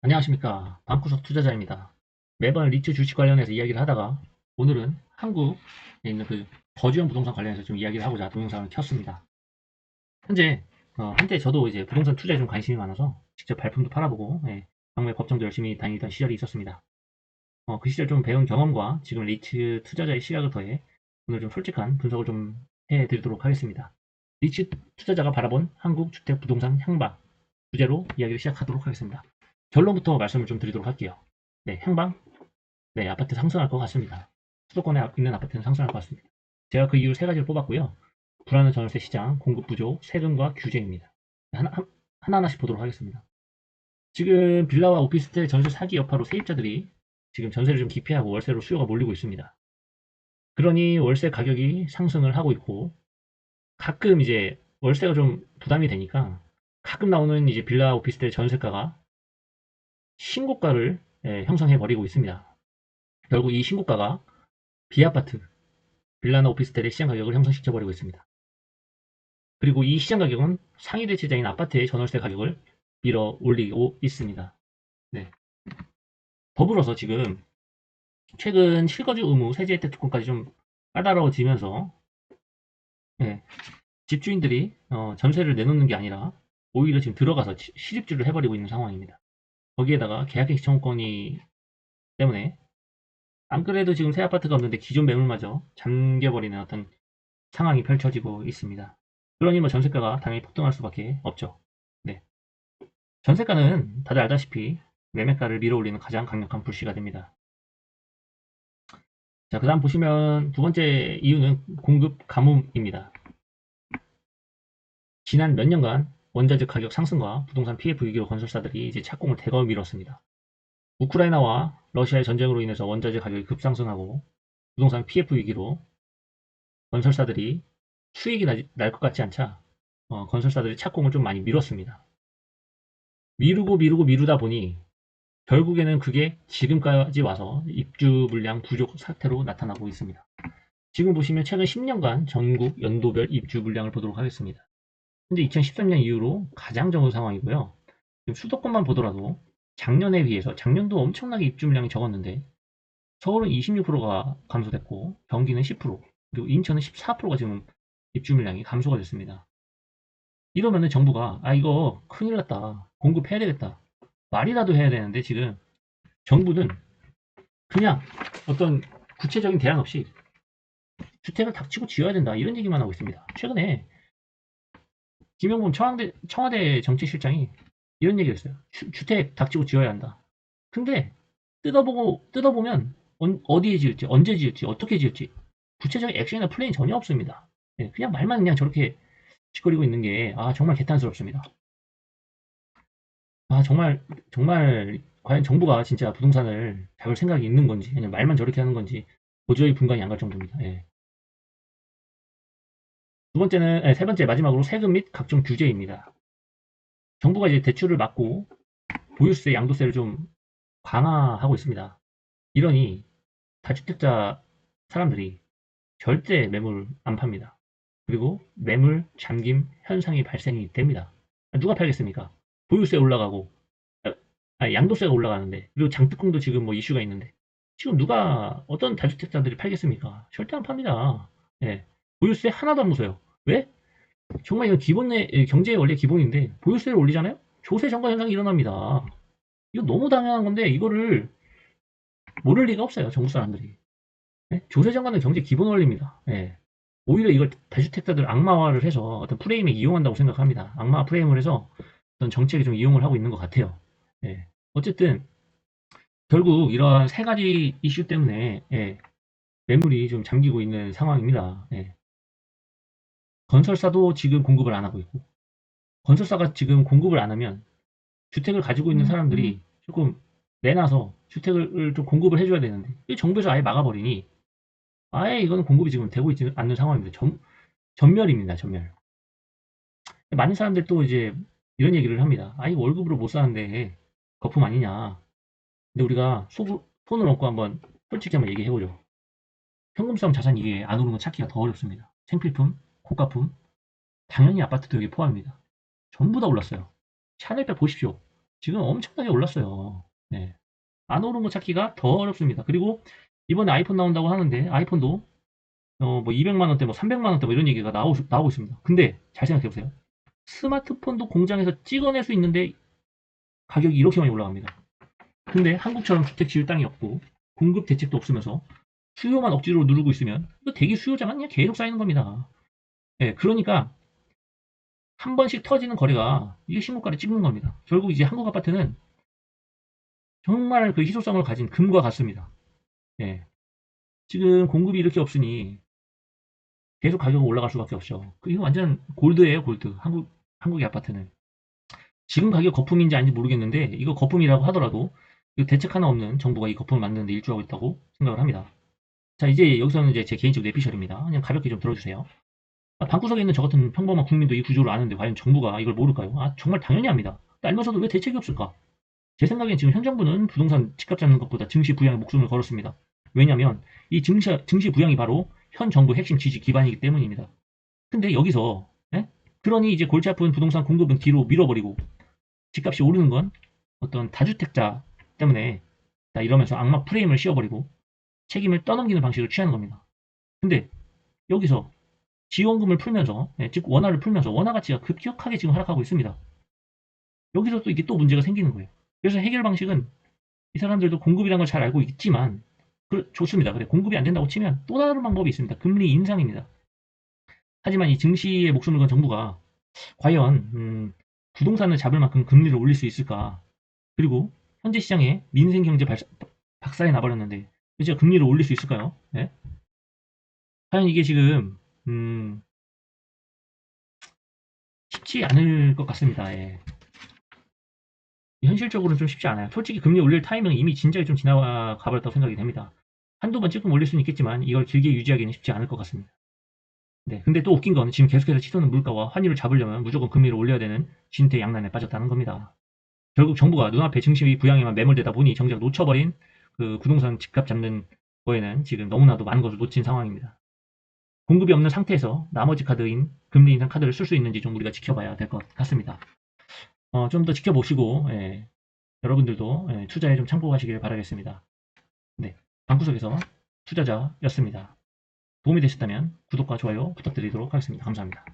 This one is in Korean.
안녕하십니까. 방구석 투자자입니다. 매번 리츠 주식 관련해서 이야기를 하다가 오늘은 한국에 있는 그 거주형 부동산 관련해서 좀 이야기를 하고자 동영상을 켰습니다. 현재 한때 저도 이제 부동산 투자에 좀 관심이 많아서 직접 발품도 팔아보고 경매 법정도 열심히 다니던 시절이 있었습니다. 그 시절 좀 배운 경험과 지금 리츠 투자자의 시각을 더해 오늘 좀 솔직한 분석을 좀 해드리도록 하겠습니다. 리츠 투자자가 바라본 한국 주택 부동산 향방 주제로 이야기를 시작하도록 하겠습니다. 결론부터 말씀을 좀 드리도록 할게요. 네, 향방. 네, 아파트 상승할 것 같습니다. 수도권에 있는 아파트는 상승할 것 같습니다. 제가 그 이유 세 가지를 뽑았고요. 불안한 전월세 시장, 공급 부족, 세금과 규제입니다. 하나하나씩 보도록 하겠습니다. 지금 빌라와 오피스텔 전세 사기 여파로 세입자들이 지금 전세를 좀 기피하고 월세로 수요가 몰리고 있습니다. 그러니 월세 가격이 상승을 하고 있고 가끔 이제 월세가 좀 부담이 되니까 가끔 나오는 이제 빌라 오피스텔 전세가가 신고가를 형성해 버리고 있습니다. 결국 이 신고가가 비아파트, 빌라나 오피스텔의 시장 가격을 형성시켜 버리고 있습니다. 그리고 이 시장 가격은 상위 대체자인 아파트의 전월세 가격을 밀어 올리고 있습니다. 네. 더불어서 지금 최근 실거주 의무 세제 혜택 특권까지 좀 까다로워지면서 집주인들이 전세를 내놓는 게 아니라 오히려 지금 들어가서 실입주를 해버리고 있는 상황입니다. 거기에다가 계약갱신 청구권이 때문에 안 그래도 지금 새 아파트가 없는데 기존 매물마저 잠겨버리는 어떤 상황이 펼쳐지고 있습니다. 그러니 뭐 전세가가 당연히 폭등할 수밖에 없죠. 네. 전세가는 다들 알다시피 매매가를 밀어올리는 가장 강력한 불씨가 됩니다. 자, 그 다음 보시면 두 번째 이유는 공급 가뭄입니다. 지난 몇 년간 원자재 가격 상승과 부동산 PF 위기로 건설사들이 이제 착공을 대거 미뤘습니다. 우크라이나와 러시아의 전쟁으로 인해서 원자재 가격이 급상승하고 부동산 PF 위기로 건설사들이 수익이 날 것 같지 않자 건설사들이 착공을 좀 많이 미뤘습니다. 미루다 보니 결국에는 그게 지금까지 와서 입주 물량 부족 사태로 나타나고 있습니다. 지금 보시면 최근 10년간 전국 연도별 입주 물량을 보도록 하겠습니다. 현재 2013년 이후로 가장 적은 상황이고요. 지금 수도권만 보더라도 작년에 비해서 작년도 엄청나게 입주 물량이 적었는데 서울은 26%가 감소됐고 경기는 10%, 그리고 인천은 14%가 지금 입주 물량이 감소가 됐습니다. 이러면은 정부가 이거 큰일 났다, 공급해야 되겠다, 말이라도 해야 되는데 지금 정부는 그냥 어떤 구체적인 대안 없이 주택을 닥치고 지어야 된다 이런 얘기만 하고 있습니다. 최근에 김영범 청와대 정책실장이 이런 얘기를 했어요. 주택 닥치고 지어야 한다. 근데 뜯어보면 어디에 지을지, 언제 지을지, 어떻게 지을지 구체적인 액션이나 플랜이 전혀 없습니다. 그냥 말만 그냥 저렇게 짓거리고 있는 게 정말 개탄스럽습니다. 정말 과연 정부가 진짜 부동산을 잡을 생각이 있는 건지 아니면 말만 저렇게 하는 건지 도저히 분간이 안 갈 정도입니다. 세 번째 마지막으로 세금 및 각종 규제입니다. 정부가 이제 대출을 막고 보유세, 양도세를 좀 강화하고 있습니다. 이러니 다주택자 사람들이 절대 매물 안 팝니다. 그리고 매물 잠김 현상이 발생이 됩니다. 누가 팔겠습니까? 보유세 올라가고 양도세가 올라가는데, 그리고 장특공도 지금 뭐 이슈가 있는데 지금 누가 어떤 다주택자들이 팔겠습니까? 절대 안 팝니다. 보유세 하나도 안 무서워요. 왜? 정말 이건 경제의 원래 기본인데 보유세를 올리잖아요? 조세 정가 현상이 일어납니다. 이거 너무 당연한 건데 이거를 모를 리가 없어요, 정부 사람들이. 조세 정가는 경제 기본 원리입니다. 오히려 이걸 다주택자들 악마화를 해서 어떤 프레임에 이용한다고 생각합니다. 악마화 프레임을 해서 어떤 정책에 좀 이용을 하고 있는 것 같아요. 어쨌든 결국 이러한 세 가지 이슈 때문에 매물이 좀 잠기고 있는 상황입니다. 건설사도 지금 공급을 안 하고 있고, 건설사가 지금 공급을 안 하면 주택을 가지고 있는 사람들이 조금 내놔서 주택을 좀 공급을 해줘야 되는데 이 정부에서 아예 막아버리니 아예 이거는 공급이 지금 되고 있지 않는 상황입니다. 전멸입니다. 전멸. 많은 사람들이 또 이제 이런 얘기를 합니다. 이거 월급으로 못 사는데 거품 아니냐. 근데 우리가 손을 얹고 한번 솔직히 한번 얘기해보죠. 현금성 자산 이게 안 오르는 건 찾기가 더 어렵습니다. 생필품, 고가품, 당연히 아파트도 여기 포함입니다. 전부 다 올랐어요. 샤넬백 보십시오. 지금 엄청나게 올랐어요. 네. 안 오른 거 찾기가 더 어렵습니다. 그리고 이번에 아이폰 나온다고 하는데 아이폰도 뭐 200만 원대, 뭐 300만 원대 뭐 이런 얘기가 나오고 있습니다. 근데 잘 생각해 보세요. 스마트폰도 공장에서 찍어낼 수 있는데 가격이 이렇게 많이 올라갑니다. 근데 한국처럼 주택 지을 땅이 없고 공급 대책도 없으면서 수요만 억지로 누르고 있으면 이거 대기 수요자만 그냥 계속 쌓이는 겁니다. 예, 그러니까 한 번씩 터지는 거래가 이게 신고가를 찍는 겁니다. 결국 이제 한국 아파트는 정말 그 희소성을 가진 금과 같습니다. 예, 지금 공급이 이렇게 없으니 계속 가격이 올라갈 수밖에 없죠. 이거 완전 골드예요, 골드. 한국의 아파트는. 지금 가격 거품인지 아닌지 모르겠는데 이거 거품이라고 하더라도 이거 대책 하나 없는 정부가 이 거품을 만드는데 일조하고 있다고 생각을 합니다. 자, 이제 여기서는 이제 제 개인적 뇌피셜입니다. 그냥 가볍게 좀 들어주세요. 방구석에 있는 저 같은 평범한 국민도 이 구조를 아는데 과연 정부가 이걸 모를까요? 정말 당연히 합니다. 알면서도 왜 대책이 없을까? 제 생각엔 지금 현 정부는 부동산 집값 잡는 것보다 증시 부양에 목숨을 걸었습니다. 왜냐하면 이 증시 부양이 바로 현 정부 핵심 지지 기반이기 때문입니다. 근데 여기서 예? 그러니 이제 골치 아픈 부동산 공급은 뒤로 밀어버리고 집값이 오르는 건 어떤 다주택자 때문에 이러면서 악마 프레임을 씌워버리고 책임을 떠넘기는 방식을 취하는 겁니다. 근데 여기서 지원금을 풀면서 즉 원화를 풀면서 원화 가치가 급격하게 지금 하락하고 있습니다. 여기서 또 이게 또 문제가 생기는 거예요. 그래서 해결 방식은 이 사람들도 공급이라는 걸 잘 알고 있지만 좋습니다. 그래 공급이 안 된다고 치면 또 다른 방법이 있습니다. 금리 인상입니다. 하지만 이 증시에 목숨을 건 정부가 과연 부동산을 잡을 만큼 금리를 올릴 수 있을까? 그리고 현재 시장에 민생 경제 박살이 나버렸는데 진짜 금리를 올릴 수 있을까요? 네? 과연 이게 지금 쉽지 않을 것 같습니다. 예. 현실적으로는 좀 쉽지 않아요. 솔직히 금리 올릴 타이밍은 이미 진작에 좀 지나가 버렸다고 생각이 됩니다. 한두 번 조금 올릴 수는 있겠지만 이걸 길게 유지하기는 쉽지 않을 것 같습니다. 네, 근데 또 웃긴 건 지금 계속해서 치솟는 물가와 환율을 잡으려면 무조건 금리를 올려야 되는 진퇴양난에 빠졌다는 겁니다. 결국 정부가 눈앞에 증시 부양에만 매몰되다 보니 정작 놓쳐버린 그 부동산 집값 잡는 거에는 지금 너무나도 많은 것을 놓친 상황입니다. 공급이 없는 상태에서 나머지 카드인 금리 인상 카드를 쓸 수 있는지 좀 우리가 지켜봐야 될 것 같습니다. 좀 더 지켜보시고 여러분들도 투자에 좀 참고하시길 바라겠습니다. 네, 방구석에서 투자자였습니다. 도움이 되셨다면 구독과 좋아요 부탁드리도록 하겠습니다. 감사합니다.